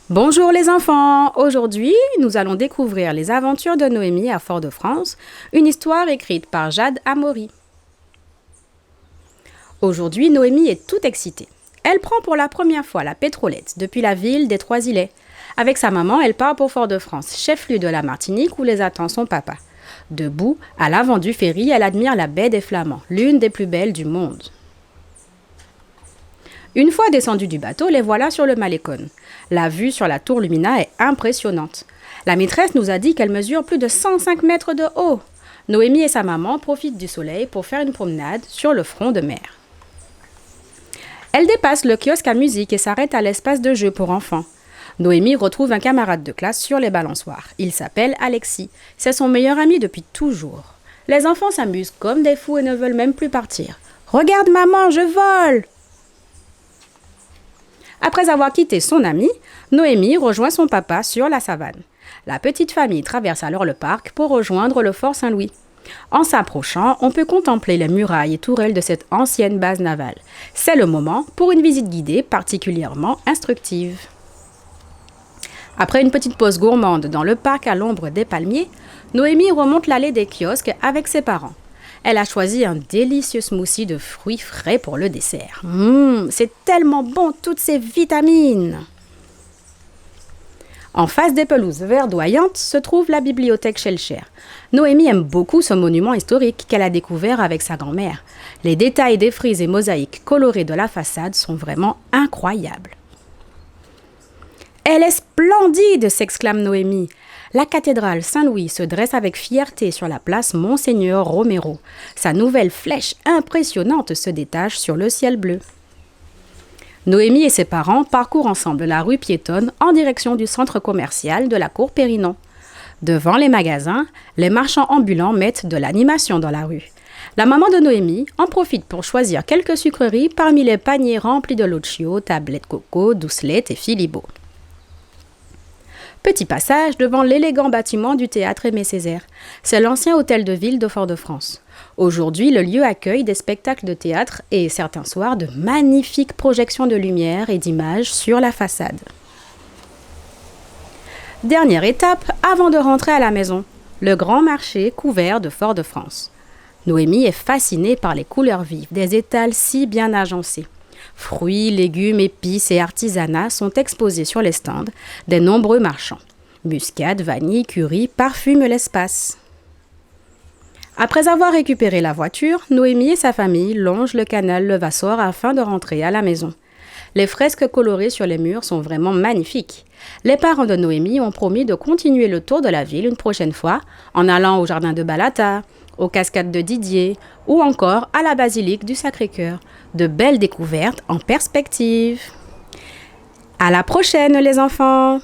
Bonjour les enfants! Aujourd'hui, nous allons découvrir les aventures de Noémie à Fort-de-France, une histoire écrite par Jade Amaury. Aujourd'hui, Noémie est toute excitée. Elle prend pour la première fois la pétrolette depuis la ville des Trois-Îlets. Avec sa maman, elle part pour Fort-de-France, chef-lieu de la Martinique où les attend son papa. Debout, à l'avant du ferry, elle admire la baie des Flamands, l'une des plus belles du monde. Une fois descendus du bateau, les voilà sur le Malecon. La vue sur la tour Lumina est impressionnante. La maîtresse nous a dit qu'elle mesure plus de 105 mètres de haut. Noémie et sa maman profitent du soleil pour faire une promenade sur le front de mer. Elle dépasse le kiosque à musique et s'arrête à l'espace de jeu pour enfants. Noémie retrouve un camarade de classe sur les balançoires. Il s'appelle Alexis. C'est son meilleur ami depuis toujours. Les enfants s'amusent comme des fous et ne veulent même plus partir. « Regarde maman, je vole !» Après avoir quitté son ami, Noémie rejoint son papa sur la savane. La petite famille traverse alors le parc pour rejoindre le fort Saint-Louis. En s'approchant, on peut contempler les murailles et tourelles de cette ancienne base navale. C'est le moment pour une visite guidée particulièrement instructive. Après une petite pause gourmande dans le parc à l'ombre des palmiers, Noémie remonte l'allée des kiosques avec ses parents. Elle a choisi un délicieux smoothie de fruits frais pour le dessert. C'est tellement bon, toutes ces vitamines! En face des pelouses verdoyantes se trouve la bibliothèque Schellcher. Noémie aime beaucoup ce monument historique qu'elle a découvert avec sa grand-mère. Les détails des frises et mosaïques colorées de la façade sont vraiment incroyables. « Elle est splendide !» s'exclame Noémie. La cathédrale Saint-Louis se dresse avec fierté sur la place Monseigneur Romero. Sa nouvelle flèche impressionnante se détache sur le ciel bleu. Noémie et ses parents parcourent ensemble la rue piétonne en direction du centre commercial de la cour Périnon. Devant les magasins, les marchands ambulants mettent de l'animation dans la rue. La maman de Noémie en profite pour choisir quelques sucreries parmi les paniers remplis de Locchio, tablettes coco, doucelettes et Philibo. Petit passage devant l'élégant bâtiment du théâtre Aimé Césaire. C'est l'ancien hôtel de ville de Fort-de-France. Aujourd'hui, le lieu accueille des spectacles de théâtre et certains soirs de magnifiques projections de lumière et d'images sur la façade. Dernière étape avant de rentrer à la maison, le grand marché couvert de Fort-de-France. Noémie est fascinée par les couleurs vives des étals si bien agencés. Fruits, légumes, épices et artisanats sont exposés sur les stands des nombreux marchands. Muscade, vanille, curry parfument l'espace. Après avoir récupéré la voiture, Noémie et sa famille longent le canal Levasseur afin de rentrer à la maison. Les fresques colorées sur les murs sont vraiment magnifiques. Les parents de Noémie ont promis de continuer le tour de la ville une prochaine fois en allant au jardin de Balata, aux cascades de Didier ou encore à la basilique du Sacré-Cœur. De belles découvertes en perspective. À la prochaine les enfants!